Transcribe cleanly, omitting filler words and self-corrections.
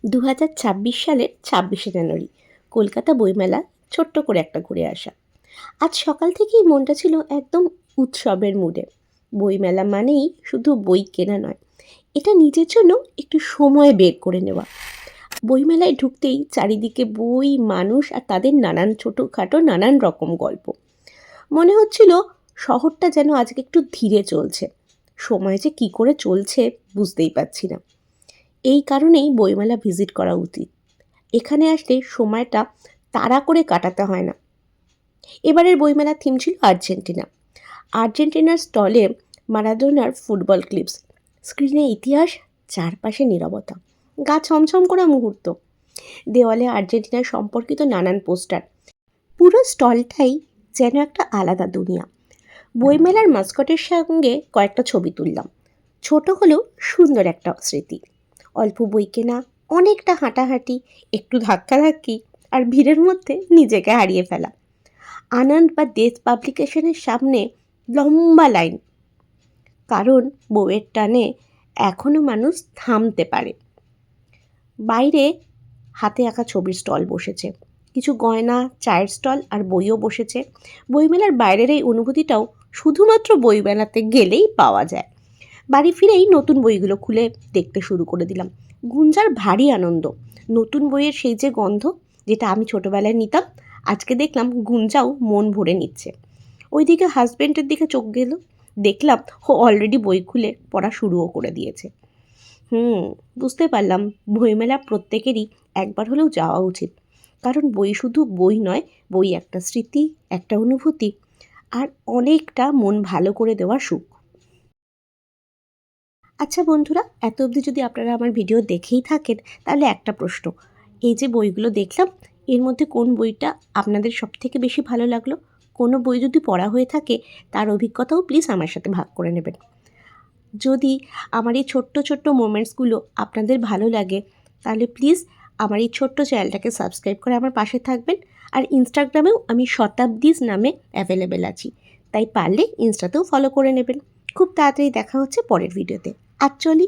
2026 সালের 26শে জানুয়ারি কলকাতা বইমেলা ছোট্ট করে একটা ঘুরে আসা। আজ সকাল থেকেই মনটা ছিল একদম উৎসবের মুডে। বইমেলা মানেই শুধু বই কেনা নয়, এটা নিজের জন্য একটু সময় বের করে নেওয়া। বইমেলায় ঢুকতেই চারিদিকে বই, মানুষ আর তাদের নানান ছোটোখাটো নানান রকম গল্প। মনে হচ্ছিল শহরটা যেন আজকে একটু ধীরে চলছে। সময় যে কী করে চলছে বুঝতেই পারছি না। এই কারণেই বইমেলা ভিজিট করা উচিত। এখানে আসলে সময়টা তাড়া করে কাটাতে হয় না। এবারের বইমেলার থিম ছিল আর্জেন্টিনা। আর্জেন্টিনার স্টলে মারাদোনার ফুটবল ক্লিপস, স্ক্রিনে ইতিহাস, চারপাশে নীরবতা, গা ছমছম করা মুহূর্ত, দেওয়ালে আর্জেন্টিনা সম্পর্কিত নানান পোস্টার। পুরো স্টলটাই যেন একটা আলাদা দুনিয়া। বইমেলার মাস্কটের সঙ্গে কয়েকটা ছবি তুললাম। ছোট হলেও সুন্দর একটা স্মৃতি। অল্প বই কেনা, অনেকটা হাঁটাহাঁটি, একটু ধাক্কাধাক্কি আর ভিড়ের মধ্যে নিজেকে হারিয়ে ফেলা। আনন্দ বা দেশ পাবলিকেশনের সামনে লম্বা লাইন, কারণ বইয়ের টানে এখনও মানুষ থামতে পারে। বাইরে হাতে আঁকা ছবির স্টল বসেছে, কিছু গয়না, চায়ের স্টল আর বইও বসেছে। বইমেলার বাইরের এই অনুভূতিটাও শুধুমাত্র বইমেলাতে গেলেই পাওয়া যায়। বাড়ি ফিরেই নতুন বইগুলো খুলে দেখতে শুরু করে দিলাম। গুঞ্জার ভারী আনন্দ। নতুন বইয়ের সেই যে গন্ধ, যেটা আমি ছোটোবেলায় নিতাম, আজকে দেখলাম গুঞ্জাও মন ভরে নিচ্ছে। ওইদিকে হাজব্যান্ডের দিকে চোখ গেল, দেখলাম ও অলরেডি বই খুলে পড়া শুরুও করে দিয়েছে। বুঝতে পারলাম বইমেলা প্রত্যেকেরই একবার হলেও যাওয়া উচিত। কারণ বই শুধু বই নয়, বই একটা স্মৃতি, একটা অনুভূতি আর অনেকটা মন ভালো করে দেওয়া সুখ। আচ্ছা বন্ধুরা, এত অবধি যদি আপনারা আমার ভিডিও দেখেই থাকেন, তাহলে একটা প্রশ্ন, এই যে বইগুলো দেখলাম, এর মধ্যে কোন বইটা আপনাদের সবথেকে বেশি ভালো লাগলো? কোনো বই যদি পড়া হয়ে থাকে, তার অভিজ্ঞতাও প্লিজ আমার সাথে ভাগ করে নেবেন। যদি আমার এই ছোট্ট ছোট্ট মোমেন্টসগুলো আপনাদের ভালো লাগে, তাহলে প্লিজ আমার এই ছোট্ট চ্যানেলটাকে সাবস্ক্রাইব করে আমার পাশে থাকবেন। আর ইনস্টাগ্রামেও আমি শতাব্দীজ নামে অ্যাভেলেবেল আছি, তাই পারলে ইনস্টাতেও ফলো করে নেবেন। খুব তাড়াতাড়ি দেখা হচ্ছে পরের ভিডিওতে। অ্যাকচুয়ালি